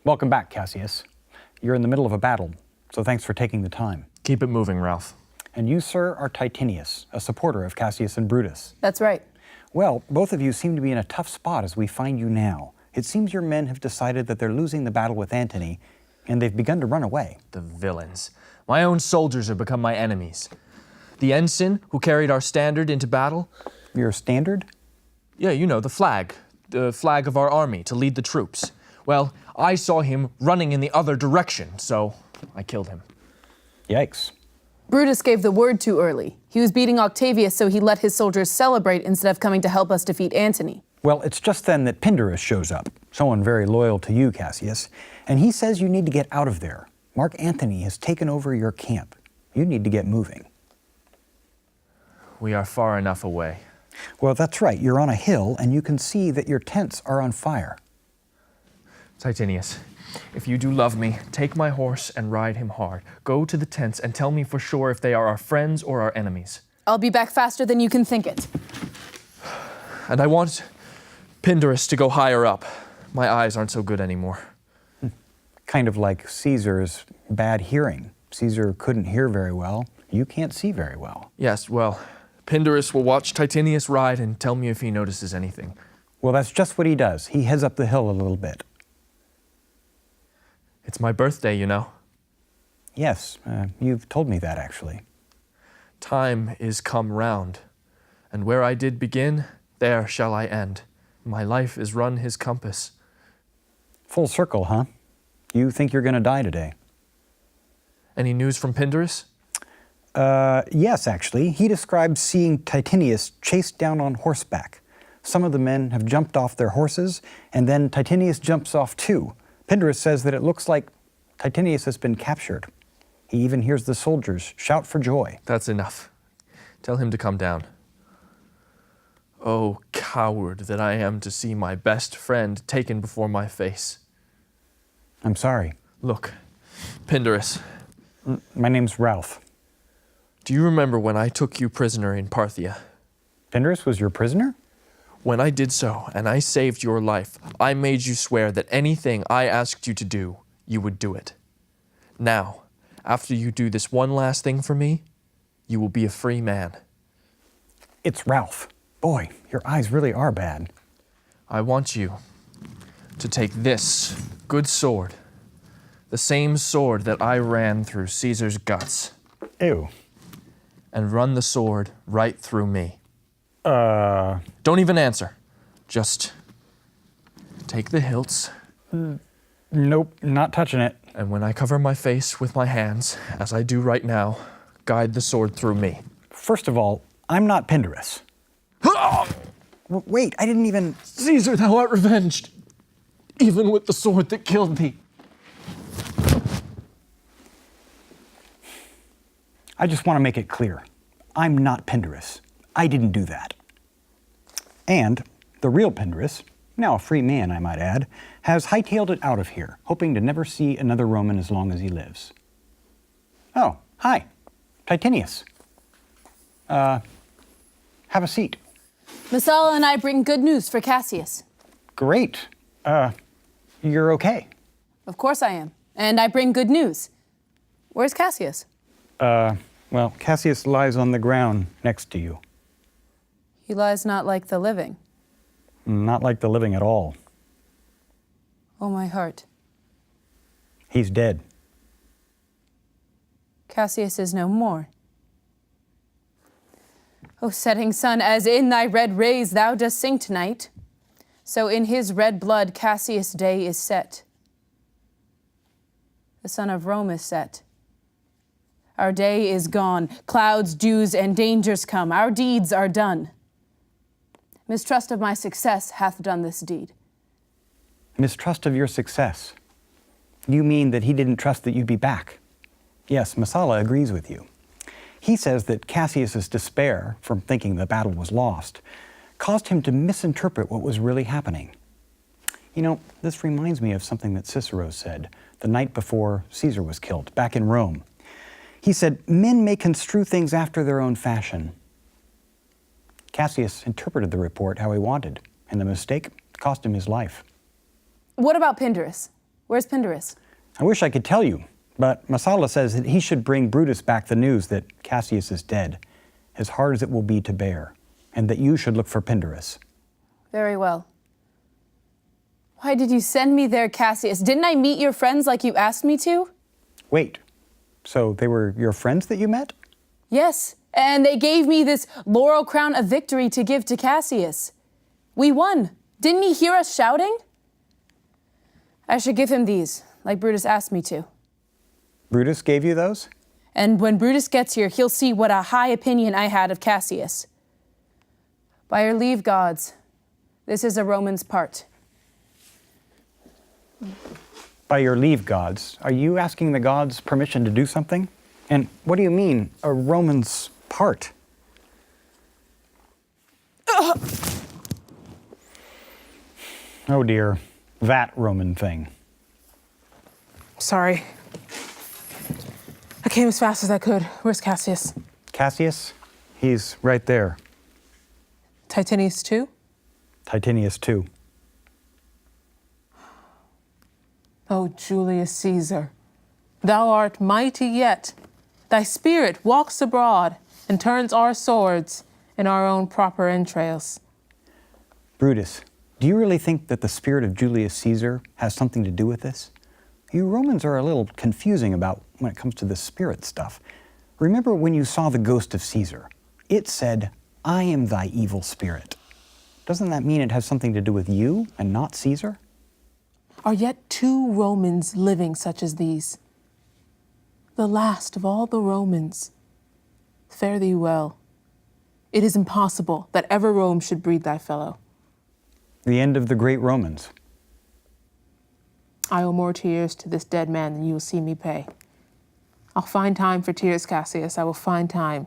Welcome back, Cassius. You're in the middle of a battle, so thanks for taking the time. Keep it moving, Ralph. And you, sir, are Titinius, a supporter of Cassius and Brutus. That's right. Well, both of you seem to be in a tough spot as we find you now. It seems your men have decided that they're losing the battle with Antony, and they've begun to run away. The villains. My own soldiers have become my enemies. The ensign who carried our standard into battle. Your standard? Yeah, you know, the flag of our army to lead the troops. Well, I saw him running in the other direction, so I killed him. Yikes. Brutus gave the word too early. He was beating Octavius, so he let his soldiers celebrate instead of coming to help us defeat Antony. Well, it's just then that Pindarus shows up, someone very loyal to you, Cassius, and he says you need to get out of there. Mark Antony has taken over your camp. You need to get moving. We are far enough away. Well, that's right. You're on a hill, and you can see that your tents are on fire. Titinius, if you do love me, take my horse and ride him hard. Go to the tents and tell me for sure if they are our friends or our enemies. I'll be back faster than you can think it. And I want Pindarus to go higher up. My eyes aren't so good anymore. Kind of like Caesar's bad hearing. Caesar couldn't hear very well. You can't see very well. Yes, well, Pindarus will watch Titinius ride and tell me if he notices anything. Well, that's just what he does. He heads up the hill a little bit. It's my birthday, you know. Yes, you've told me that, actually. Time is come round, and where I did begin, there shall I end. My life is run his compass. Full circle, huh? You think you're going to die today? Any news from Pindarus? Yes, actually. He describes seeing Titinius chased down on horseback. Some of the men have jumped off their horses, and then Titinius jumps off too. Pindarus says that it looks like Titinius has been captured. He even hears the soldiers shout for joy. That's enough. Tell him to come down. Oh, coward that I am to see my best friend taken before my face. I'm sorry. Look, Pindarus. My name's Ralph. Do you remember when I took you prisoner in Parthia? Pindarus was your prisoner? When I did so, and I saved your life, I made you swear that anything I asked you to do, you would do it. Now, after you do this one last thing for me, you will be a free man. It's Ralph. Boy, your eyes really are bad. I want you to take this good sword, the same sword that I ran through Caesar's guts. Ew. And run the sword right through me. Don't even answer. Just take the hilts. Nope, not touching it. And when I cover my face with my hands, as I do right now, guide the sword through me. First of all, I'm not Pindarus. Wait, I didn't even... Caesar, thou art revenged, even with the sword that killed thee. I just want to make it clear. I'm not Pindarus. I didn't do that. And the real Pindarus, now a free man I might add, has hightailed it out of here, hoping to never see another Roman as long as he lives. Oh, hi, Titinius. Have a seat. Messala and I bring good news for Cassius. Great. You're okay. Of course I am. And I bring good news. Where's Cassius? Well, Cassius lies on the ground next to you. He lies not like the living. Not like the living at all. Oh, my heart. He's dead. Cassius is no more. O setting sun, as in thy red rays thou dost sing tonight, so in his red blood Cassius' day is set. The sun of Rome is set. Our day is gone. Clouds, dews, and dangers come. Our deeds are done. Mistrust of my success hath done this deed. Mistrust of your success? You mean that he didn't trust that you'd be back? Yes, Messala agrees with you. He says that Cassius's despair from thinking the battle was lost caused him to misinterpret what was really happening. You know, this reminds me of something that Cicero said the night before Caesar was killed, back in Rome. He said, men may construe things after their own fashion. Cassius interpreted the report how he wanted, and the mistake cost him his life. What about Pindarus? Where's Pindarus? I wish I could tell you, but Messala says that he should bring Brutus back the news that Cassius is dead, as hard as it will be to bear, and that you should look for Pindarus. Very well. Why did you send me there, Cassius? Didn't I meet your friends like you asked me to? Wait, so they were your friends that you met? Yes, and they gave me this laurel crown of victory to give to Cassius. We won. Didn't he hear us shouting? I should give him these, like Brutus asked me to. Brutus gave you those? And when Brutus gets here, he'll see what a high opinion I had of Cassius. By your leave, gods, this is a Roman's part. By your leave, gods, are you asking the gods permission to do something? And what do you mean, a Roman's part? Oh dear, that Roman thing. Sorry. I came as fast as I could. Where's Cassius? Cassius? He's right there. Titinius too? Titinius too. O Julius Caesar, thou art mighty yet. Thy spirit walks abroad and turns our swords in our own proper entrails. Brutus, do you really think that the spirit of Julius Caesar has something to do with this? You Romans are a little confusing about when it comes to the spirit stuff. Remember when you saw the ghost of Caesar? It said, "I am thy evil spirit." Doesn't that mean it has something to do with you and not Caesar? Are yet 2 Romans living such as these? The last of all the Romans. Fare thee well. It is impossible that ever Rome should breed thy fellow. The end of the great Romans. I owe more tears to this dead man than you will see me pay. I'll find time for tears, Cassius. I will find time.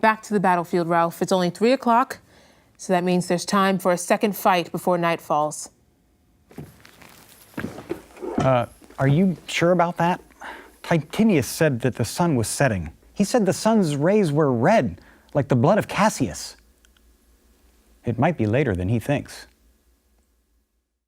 Back to the battlefield, Ralph. It's only 3 o'clock, so that means there's time for a second fight before night falls. Are you sure about that? Titinius said that the sun was setting. He said the sun's rays were red, like the blood of Cassius. It might be later than he thinks.